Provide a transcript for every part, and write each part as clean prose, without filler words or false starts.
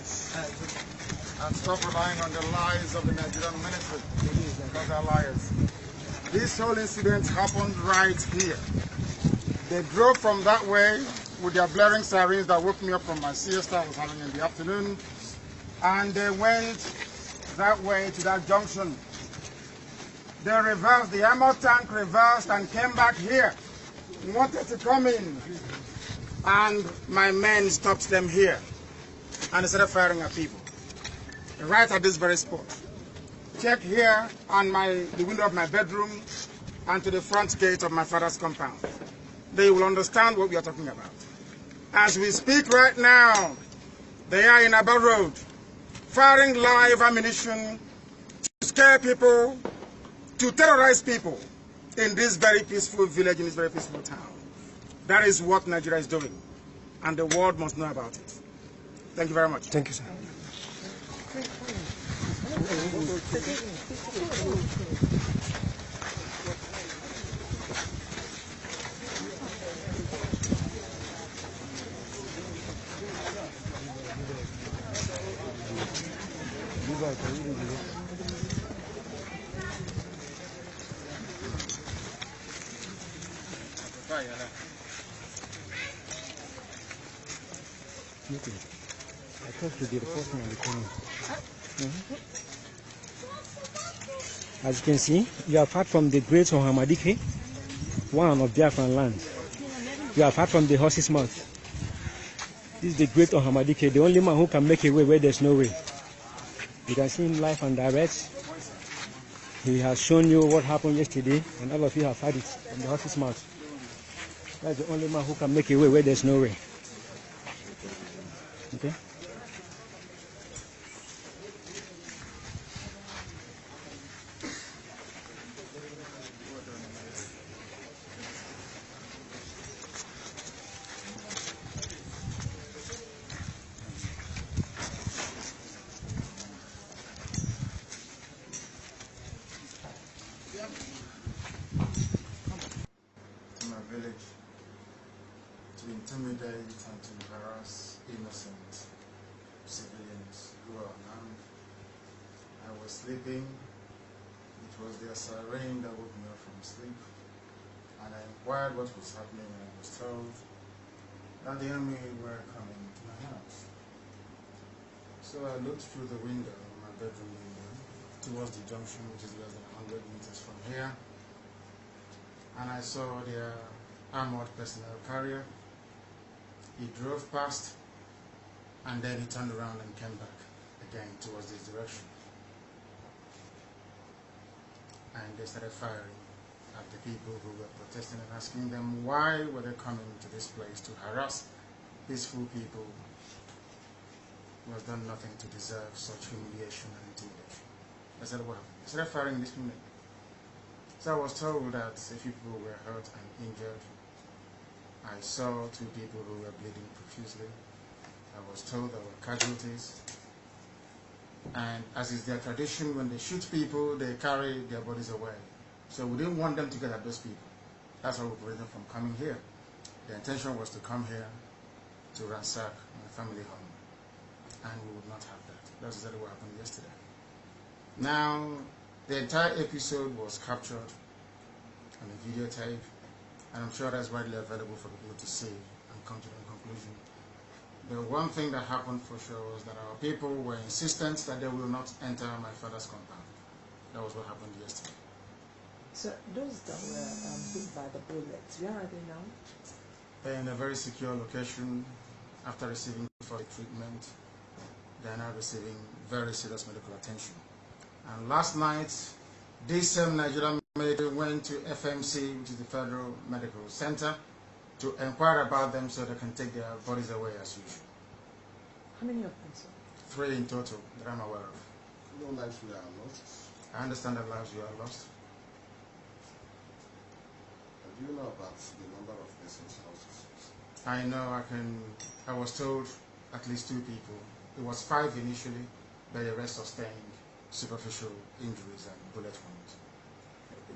facts and stop relying on the lies of the Nigerian military, because they're liars. This whole incident happened right here. They drove from that way with their blaring sirens that woke me up from my siesta I was having in the afternoon, and they went that way to that junction. They reversed, the armor tank reversed and came back here, wanted to come in, and my men stopped them here, and they started firing at people, right at this very spot. Check here on the window of my bedroom and to the front gate of my father's compound. They will understand what we are talking about. As we speak right now, they are in Aba Road, firing live ammunition to scare people, to terrorize people in this very peaceful village, in this very peaceful town. That is what Nigeria is doing, and the world must know about it. Thank you very much. Thank you, sir. I thought you did the first one on the corner. As you can see, you are far from the great Ohamadike, one of Biafran land. You are far from the horse's mouth. This is the great Ohamadike, the only man who can make a way where there's no way. You can see him live and direct. He has shown you what happened yesterday, and all of you have had it from the horse's mouth. That's the only man who can make a way where there's no way. Okay? To my village, to intimidate and to harass innocent civilians who are unarmed. I was sleeping. It was their siren that woke me up from sleep, and I inquired what was happening, and I was told that the enemy were coming to my house. So I looked through the window, my bedroom window, towards the junction, which is less than 100 meters from here, and I saw their armored personnel carrier. He drove past, and then he turned around and came back again towards this direction. And they started firing at the people who were protesting and asking them why were they coming to this place to harass peaceful people who have done nothing to deserve such humiliation and intimidation. I said, what happened? They started firing indiscriminately. So I was told that a few people were hurt and injured. I saw 2 people who were bleeding profusely. I was told there were casualties. And as is their tradition, when they shoot people, they carry their bodies away. So we didn't want them to get at those people. That's why we prevented them from coming here. The intention was to come here to ransack my family home. And we would not have that. That's exactly what happened yesterday. Now, the entire episode was captured on a videotape, and I'm sure that's widely available for people to see and come to a conclusion. The one thing that happened for sure was that our people were insistent that they will not enter my father's compound. That was what happened yesterday. So those that were hit by the bullets, where are they now? They're in a very secure location. After receiving further treatment, they are now receiving very serious medical attention. And last night, this same Nigerian military went to FMC, which is the Federal Medical Center, to inquire about them so they can take their bodies away as usual. How many of them, sir? 3 in total that I'm aware of. No lives were lost. I understand that lives were lost. Do you know about the number of persons lost? I know I was told at least 2 people. It was 5 initially, but the rest sustained superficial injuries and bullet wounds.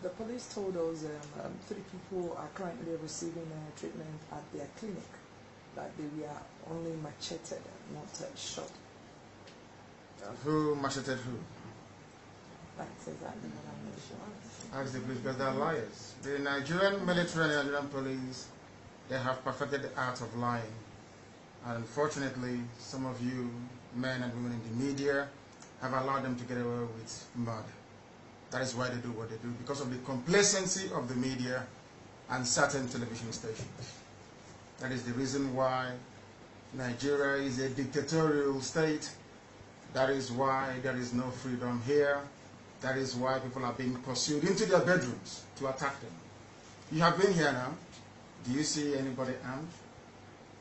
The police told us 3 people are currently receiving treatment at their clinic, that they were only macheted and not shot. Who macheted who? That's exactly what I'm not sure. Ask the police, because they are liars. The Nigerian military and the Nigerian police, they have perfected the art of lying. And unfortunately, some of you men and women in the media have allowed them to get away with murder. That is why they do what they do, because of the complacency of the media and certain television stations. That is the reason why Nigeria is a dictatorial state. That is why there is no freedom here. That is why people are being pursued into their bedrooms to attack them. You have been here now. Do you see anybody armed?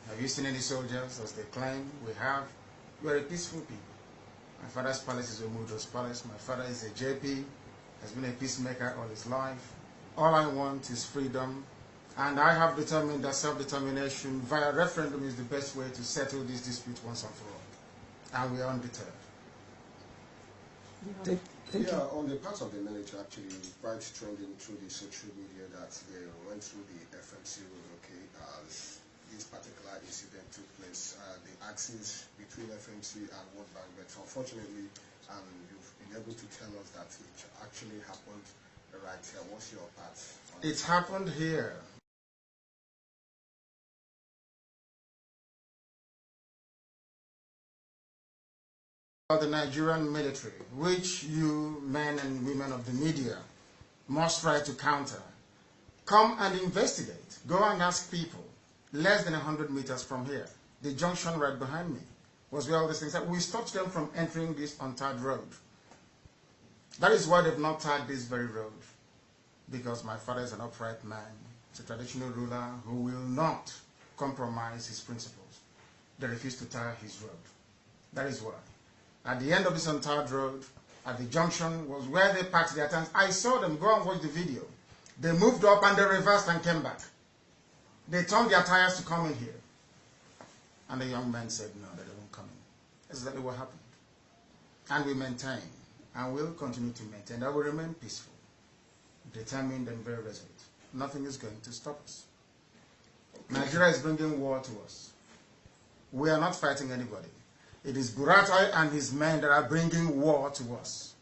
Have you seen any soldiers, as they claim? We have. We are a peaceful people. My father's palace is a Mudo's palace. My father is a JP, has been a peacemaker all his life. All I want is freedom. And I have determined that self-determination via referendum is the best way to settle this dispute once and for all. And we are undeterred. Yeah, on the part of the military, actually, quite trending through the social media that they went through the FMC road, okay, as this particular incident took place, the axis between FMC and World Bank, but unfortunately, you've been able to tell us that it actually happened right here. What's your part? It happened here. The Nigerian military, which you men and women of the media must try to counter. Come and investigate. Go and ask people. Less than 100 meters from here, the junction right behind me was where all these things happened. We stopped them from entering this untarred road. That is why they've not tarred this very road, because my father is an upright man. He's a traditional ruler who will not compromise his principles. They refuse to tar his road. That is why. At the end of this untarred road, at the junction, was where they parked their tanks. I saw them. Go and watch the video. They moved up and they reversed and came back. They turned their tires to come in here. And the young man said, no, they won't come in. That's exactly what happened. And we maintain, and will continue to maintain, that we remain peaceful, determined and very resolute. Nothing is going to stop us. Nigeria is bringing war to us. We are not fighting anybody. It is Buratai and his men that are bringing war to us.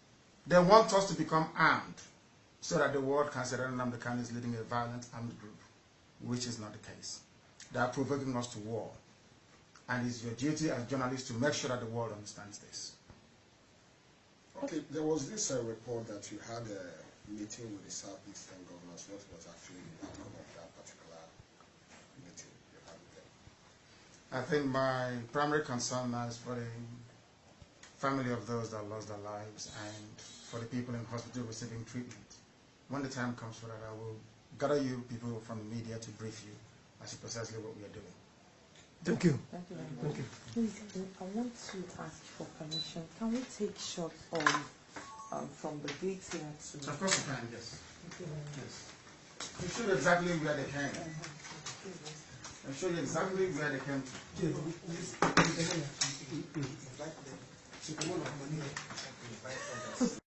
They want us to become armed so that the world can say that Nnamdi Kanu is leading a violent armed group, which is not the case. They are provoking us to war. And it's your duty as journalists to make sure that the world understands this. Okay, there was this report that you had a meeting with the Southeastern governors. What was actually the outcome of that particular meeting you had with them? I think my primary concern now is for the family of those that lost their lives and for the people in hospital receiving treatment. When the time comes for that, I will gather you people from the media to brief you as to precisely what we are doing. Thank you. Thank you very much. Thank you. Please, I want to ask for permission. Can we take shots from the gate here to... Of course you can, yes. Yes. You show you exactly where they came. I'll show you exactly where they came to.